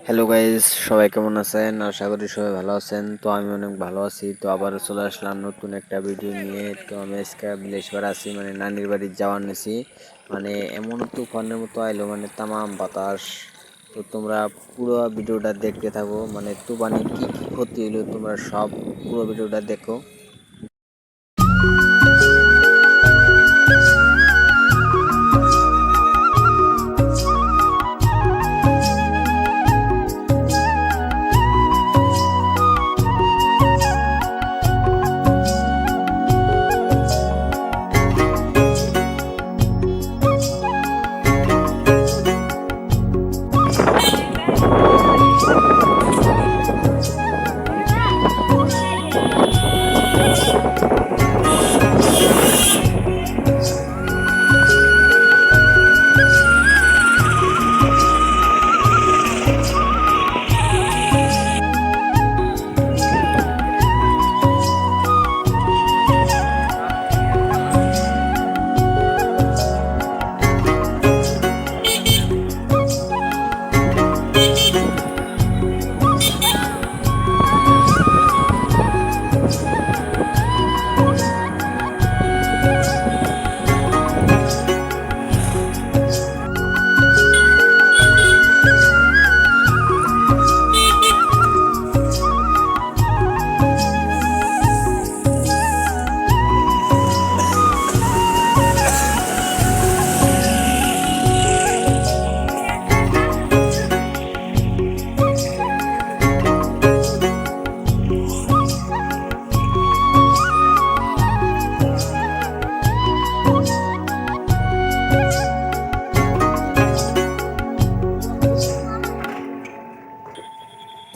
Hello guys, সবাই কেমন আছেন? আশা করি সবাই ভালো আছেন। তো আমি অনেক ভালো আছি। তো আবার চলে আসলাম নতুন একটা ভিডিও নিয়ে। তো আমি আজকে বিলেশবার আছি, মানে নানির বাড়ি যাওয়ার নিছি। মানে এমন তুফানের মতো আইলো, মানে তামাম বাতাস। তো তোমরা পুরো ভিডিওটা দেখতে থাকো, মানে তুফানে কি কি ক্ষতি হইলো তোমরা সব পুরো ভিডিওটা দেখো।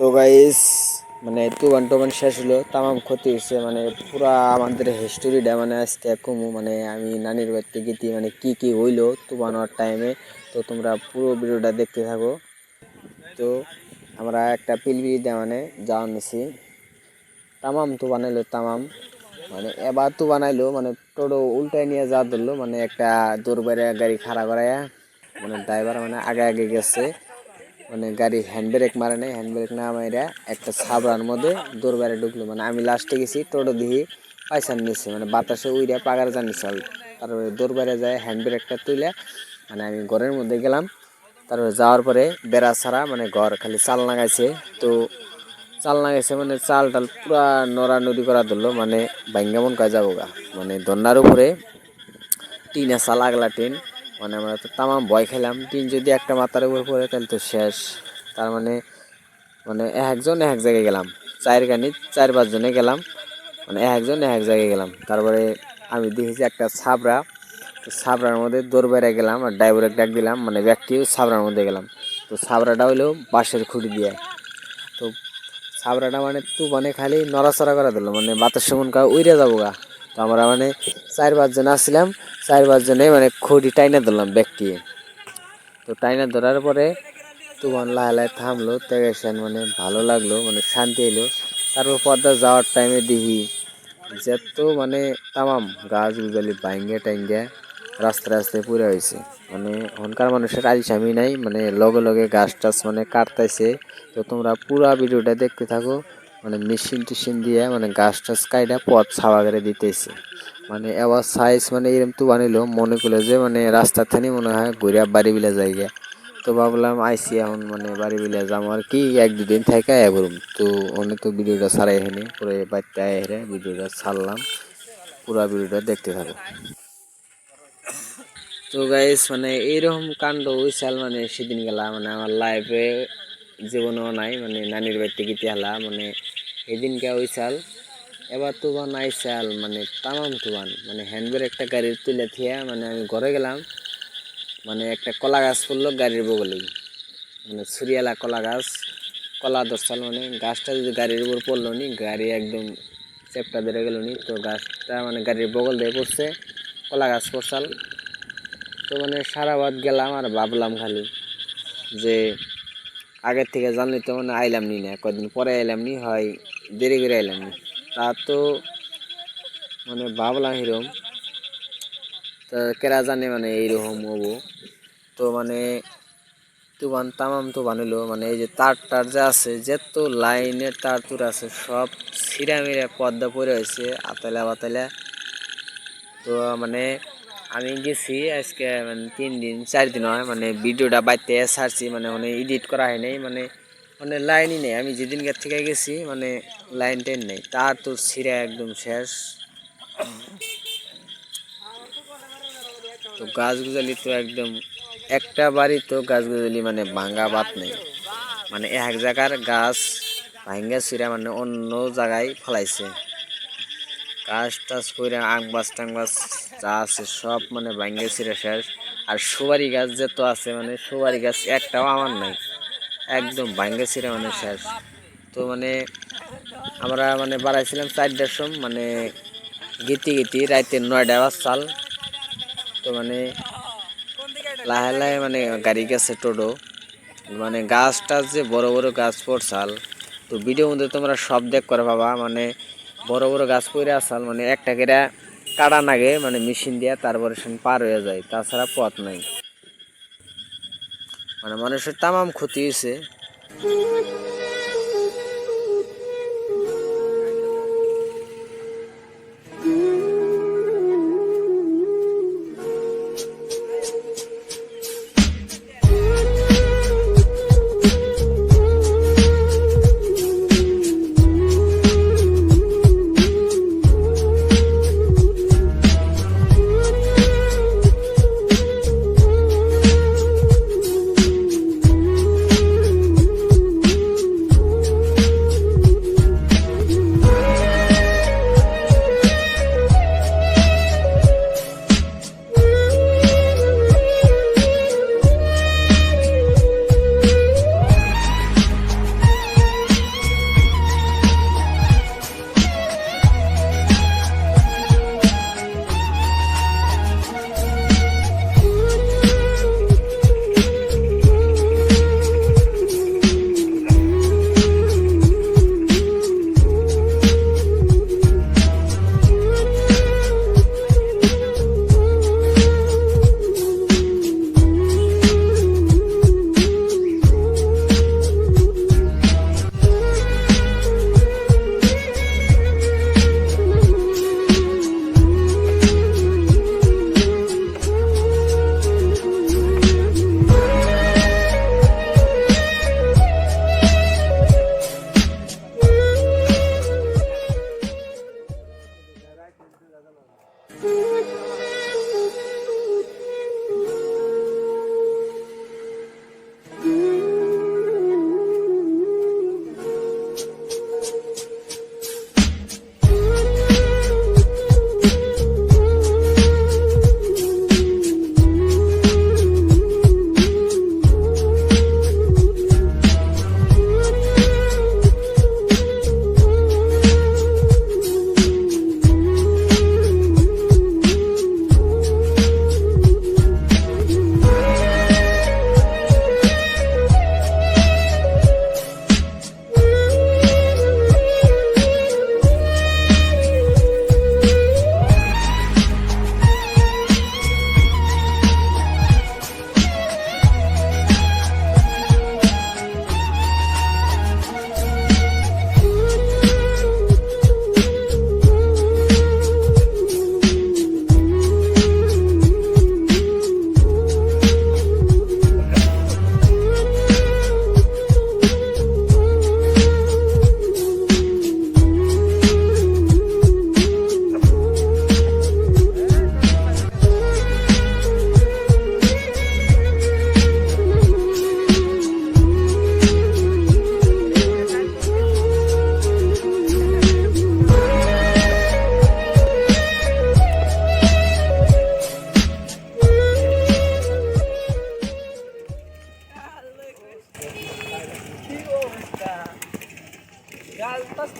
তো গাইস, মানে তুফান টুফান শেষ হলো, তামাম ক্ষতি হয়েছে, মানে পুরা আমাদের হিস্টোরিটা মানে আজকে কমু, মানে আমি নানির বাড়িতে গেছি, মানে কি কি হইলো তুফান হওয়ার টাইমে। তো তোমরা পুরো ভিডিওটা দেখতে থাকো। তো আমরা একটা পিলবিড়িতে মানে যাওয়া নিছি, তামাম তুফান এলো তামাম। মানে এবার তো বানাইলো, মানে টোটো উল্টায় নিয়ে যা ধরলো, মানে একটা দৌড় বাইরে গাড়ি খাড়া করাইয়া, মানে ড্রাইভার মানে আগে আগে গেছে, মানে গাড়ি হ্যান্ড ব্রেক মারে নাই, হ্যান্ড ব্রেক না মাইরা একটা ছাবড়ার মধ্যে দৌড় বাইরে ঢুকলো। মানে আমি লাস্টে গেছি, টোটো দিহি পাইসান নিচ্ছে, মানে বাতাসে উইরা পাগার জানি চাল। তারপরে দৌড় বাইরে যায় হ্যান্ড ব্রেকটা তুলে, মানে আমি ঘরের মধ্যে গেলাম। তারপরে যাওয়ার পরে বেড়া ছাড়া, মানে ঘর খালি চাল লাগাইছে। তো চাল লাগাইছে মানে চাল টাল পুরা নড়ানড়ি করা ধরলো, মানে ভাঙ্গা মন কাজ যাবো গা। মানে দন্যার উপরে টিন চাল, আগলা টিন। মানে আমরা তো তামাম ভয় খেলাম, টিন যদি একটা মাথার উপর পড়ে তাহলে তো শেষ। তার মানে মানে একজন এক জায়গায় গেলাম, চার পাঁচ জনে গেলাম, মানে একজন এক জায়গায় গেলাম। তারপরে আমি দেখেছি একটা ছাবড়া, তো ছাবড়ার মধ্যে দৌড় বেড়ে গেলাম আর ড্রাইভারের ডাক দিলাম, মানে ব্যক্তিও ছাবড়ার মধ্যে গেলাম। তো ছাবড়াটা হইলো বাঁশের খুঁটি দিয়ে। তো ছাবড়াটা মানে মানে খালি নড়াচড়া করা দিল, মানে বাতাস সেমন কা উইরে যাবো গা। তো আমরা মানে চার পাঁচজন আসছিলাম, চার পাঁচজনে মানে খুঁটি টাইনা ধরলাম ব্যক্তি। তো টাইনা ধরার পরে তুফান লাহে লাহে থামলো, তেগেছেন মানে ভালো লাগলো, মানে শান্তি এলো। তারপর পদ্মা যাওয়ার টাইমে দেখি যেত মানে তামাম গাছ গুজালি ভাঙ্গে টাঙ্গে রাস্তা রাস্তায় পুরে হয়েছে। মানে ওখানকার মানুষের আলসামি নাই, মানে লগে লগে গাছ টাছ মানে কাটতেছে। তো তোমরা পুরা ভিডিওটা দেখতে থাকো, মানে মেশিন টেশিন দিয়ে মানে গাছ টাছ কাইটা পথ ছাওয়া করে দিতেছে। মানে এবার সাইজ মানে এরকম তো বানাইলো, মনে করলো যে মানে রাস্তা থানি মনে হয় ঘুরে বাড়ি বিলা জায়গা। তো ভাবলাম আইসি এখন মানে বাড়ি বিলে যাবো আর কি, এক দুদিন থেকে এবরম। তো অনেক তো ভিডিওটা ছাড়াই হয়নি, পরে বাড়িতে আয় হেরে ভিডিওটা ছাড়লাম, পুরা ভিডিওটা দেখতে থাকো। তো গাইস, মানে এইরকম কাণ্ড হইছাল, মানে সেদিন গেলা মানে আমার লাইফে জীবনেও নাই, মানে নানির বাড়িতে গিয়ে হেলা, মানে সেদিনকে হইছাল। এবার তুফান আইসাল, মানে তামাম তুফান, মানে হ্যান্ডবের একটা গাড়ির তুলে থিয়া মানে আমি ঘরে গেলাম। মানে একটা কলা গাছ পড়লো গাড়ির বগলেই, মানে ছুরিয়ালা কলা গাছ, কলা ধরছাল, মানে গাছটা যদি গাড়ির উপর পড়লো নি, গাড়ি একদম চেপটা বেড়ে গেল নি। তো গাছটা মানে গাড়ির বগল দিয়ে পড়ছে, কলা গাছ পড়ছাল। তো মানে সারা বাদ গেলাম আর ভাবলাম খালি যে আগের থেকে জানলে তো মানে আইলাম নি, না কদিন পরে আইলাম নি, হয় দেরি করে আইলাম নি। তা তো মানে ভাবলাম এরকম, তো কেরা জানে মানে এইরকম হবো। তো মানে তুফান তামাম তুফান হলো মানে এই যে তার যে আছে যত লাইনের তার তুর আছে সব ছিঁড়া মিরা পদ্মা পড়ে হয়েছে আতালা বাতালা। তো মানে আমি গেছি আজকে মানে 3 দিন 4 দিন হয় মানে ভিডিওটা বাইতে ছাড়ছি মানে এডিট করা হয় নাই মানে লাইনই নেই। আমি যেদিনকার থেকে গেছি মানে লাইন টাইন নেই, তার তোর ছিঁড়া একদম শেষ। তো গাছ গুজালি তো একদম একটা বাড়ি তো গাছ গুজালি মানে ভাঙ্গা বাত নেই, মানে এক জায়গার গাছ ভাঙ্গা ছিঁড়া মানে অন্য জায়গায় ফেলাইছে। গাছ টাছ করে আংবাস টাংবাস যা আছে সব মানে ভাঙ্গা ছিঁড়া শেষ। আর সুপারি গাছ যেত আছে মানে সুপারি গাছ একটাও আমার নাই, একদম ভাঙ্গা ছিঁড়া মানে শেষ। তো মানে আমরা মানে বাড়াইছিলাম 4টার সময় মানে গীতি গীতি রাতে 9টা বাজছাল। তো মানে লাহে লাহে মানে গাড়ি গেছে টোটো, মানে গাছ টাছ যে বড় বড় গাছ পড়ছাল। তো ভিডিওর মধ্যে তোমরা সব দেখ করে পাবা মানে বড় বড় গাছ পড়ে আসাল মানে একটা কেরা কাটা নাগে মানে মেশিন দিয়া তারপরে পার হয়ে যায়, তাছাড়া পথ নাই। মানে মানুষের তামাম ক্ষতি হয়েছে।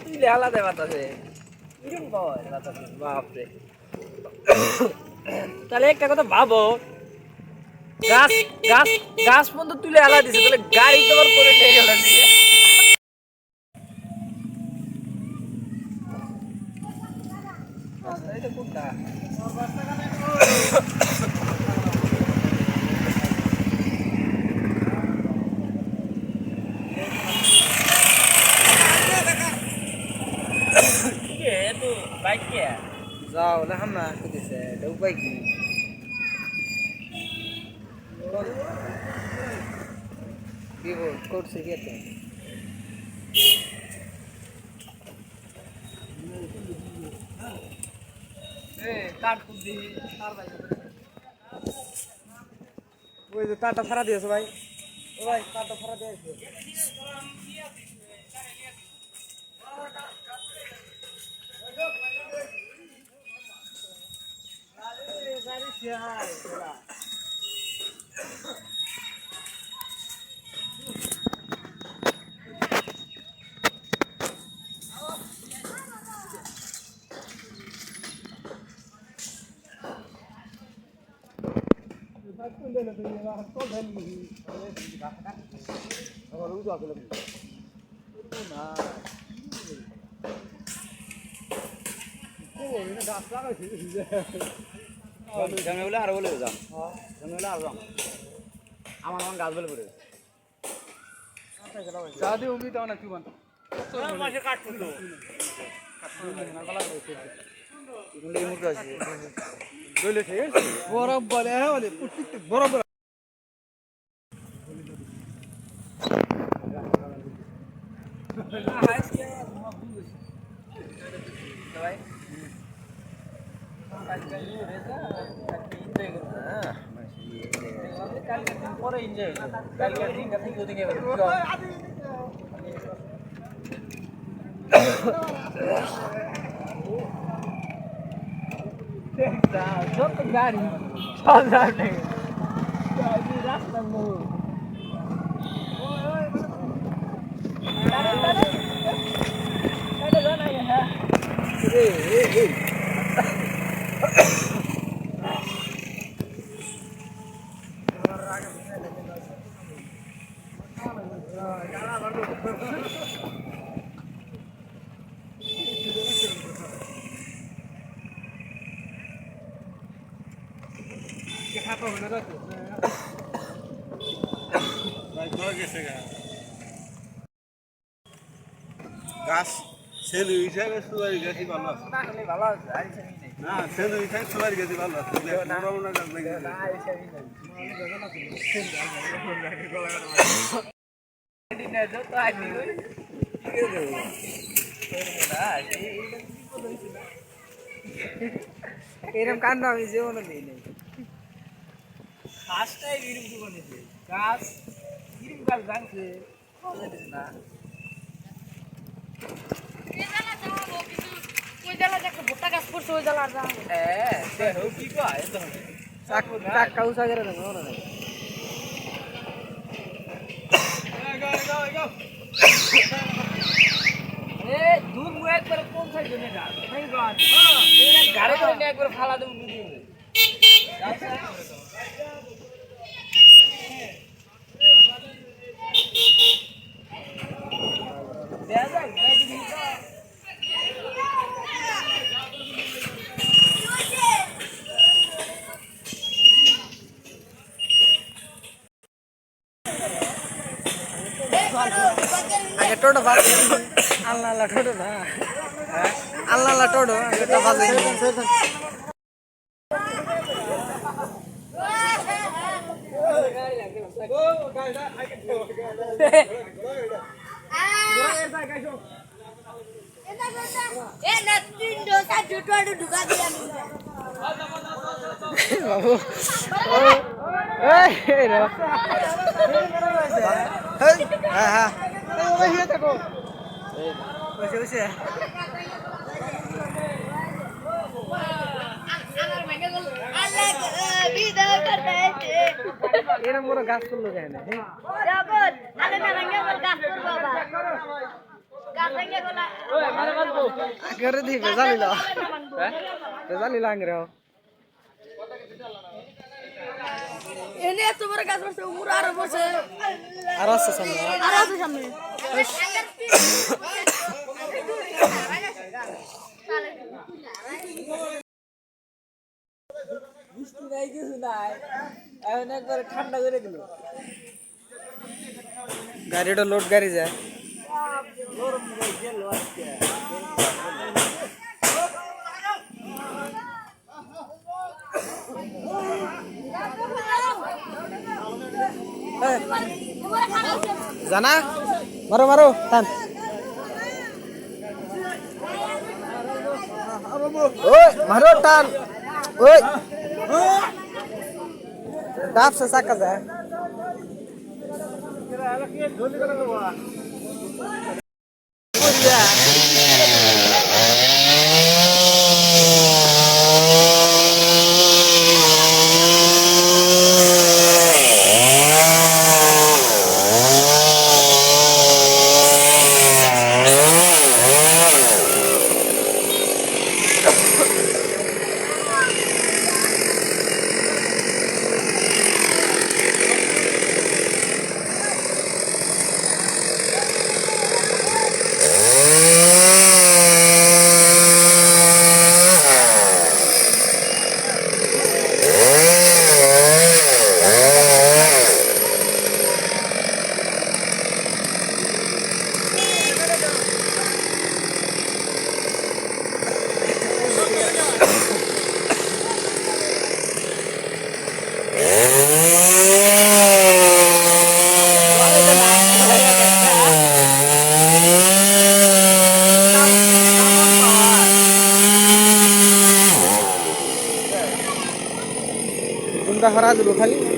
তুইলে আলাদা বাতাসে কিরম পাওয়া বাপরে। তাহলে একটা কথা ভাবো, গাছ গাছ গাছ পর্যন্ত তুলে আলাদা দিছে, তাহলে গাড়ি তোমার করে গেল। এটা কোনটা? যাও দেখাম না দিছে এটা উপায় কি বিপদ করছে কি এত কাট কুদি তার ভাই ওই যে তারটা ছাড়া দিয়েছে ভাই ও ভাই তারটা ছাড়া দিয়েছে জঙ্গলে আর বলে যাম জঙ্গলে আর যাম আমার গাছ বলে পড়ে দাদি উমি তো না কি বান মাসে কাটতো তো এগুলো এই মুরগা আছে দইলে ঠিক আছে বরাবর হ্যাঁ বলে প্রত্যেকটা বরাবর পরে এনজয় কালকে দিনটা থেকে ওদিকে যত গাড়ি রাস্তা মোড় গাছ সেলু হিসাবে সুপারি গাছই ভালো আছে ভালো আছে না সেলু হিসাবে সুপারি গাছই ভালো আছে পুরোনো গাছ লাগে এরকম কাণ্ড আমি জীবনে দিই নাই ফার্স্টটাই এরকম জীবন নিয়েছে গাছ এরকম গাছ ভাঙছে না দুধ মুয়ে একবার কোন সাইড জন্য গাড়ি ধরে নিয়ে একবার ফালা দেবো আগে টোটো বাজ আল্লাহ আল্লাহ টোটো না আল্লাহ আল্লাহ টোটো আগে তো বাজে বাবু হ্যাঁ হ্যাঁ বসে বসে এরকম বড় গাছ করলো কেন করে দি বেজালি লো বেজালি লাঙ্গ রে এনে এত বড় গাছ বসে উপরে আরো বসে আর আছে সামনে আরো আছে সামনে বৃষ্টি নাই কিছু নাই এখন একবার ঠান্ডা করে দিল গাড়িটা লোড গাড়ি যায় গরম গেল আজকে জানা মারো মারো টান ওই মারো টান ওই ডাব সে সাকা যায় কোনটা হারা দিল খালি